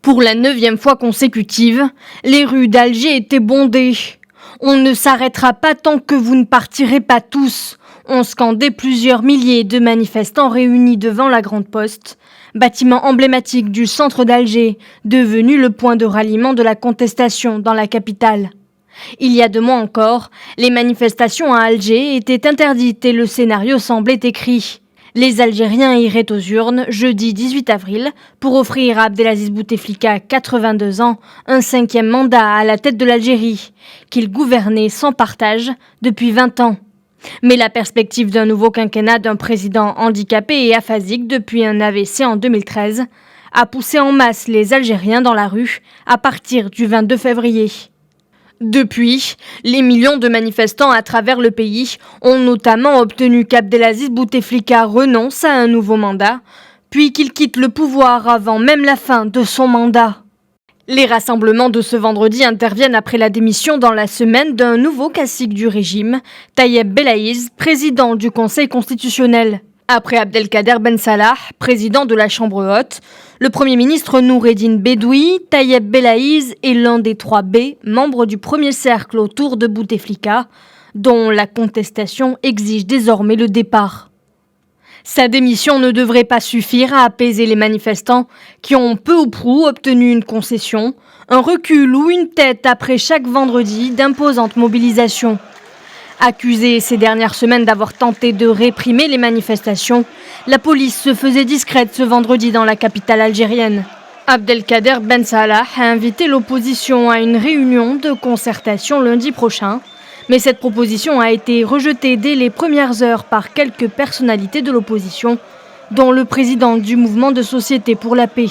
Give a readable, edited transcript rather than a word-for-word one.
Pour la 9e fois consécutive, les rues d'Alger étaient bondées. On ne s'arrêtera pas tant que vous ne partirez pas tous, ont scandé plusieurs milliers de manifestants réunis devant la Grande Poste, bâtiment emblématique du centre d'Alger, devenu le point de ralliement de la contestation dans la capitale. Il y a 2 mois encore, les manifestations à Alger étaient interdites et le scénario semblait écrit. Les Algériens iraient aux urnes jeudi 18 avril pour offrir à Abdelaziz Bouteflika, 82 ans, un 5e mandat à la tête de l'Algérie, qu'il gouvernait sans partage depuis 20 ans. Mais la perspective d'un nouveau quinquennat d'un président handicapé et aphasique depuis un AVC en 2013 a poussé en masse les Algériens dans la rue à partir du 22 février. Depuis, les millions de manifestants à travers le pays ont notamment obtenu qu'Abdelaziz Bouteflika renonce à un nouveau mandat, puis qu'il quitte le pouvoir avant même la fin de son mandat. Les rassemblements de ce vendredi interviennent après la démission dans la semaine d'un nouveau cacique du régime, Tayeb Belaïz, président du Conseil constitutionnel. Après Abdelkader Ben Salah, président de la Chambre haute, le Premier ministre Noureddine Bedoui, Tayeb Belaïz est l'un des 3 B, membres du premier cercle autour de Bouteflika, dont la contestation exige désormais le départ. Sa démission ne devrait pas suffire à apaiser les manifestants qui ont peu ou prou obtenu une concession, un recul ou une tête après chaque vendredi d'imposantes mobilisations. Accusée ces dernières semaines d'avoir tenté de réprimer les manifestations, la police se faisait discrète ce vendredi dans la capitale algérienne. Abdelkader Ben Salah a invité l'opposition à une réunion de concertation lundi prochain, mais cette proposition a été rejetée dès les premières heures par quelques personnalités de l'opposition, dont le président du mouvement de société pour la paix.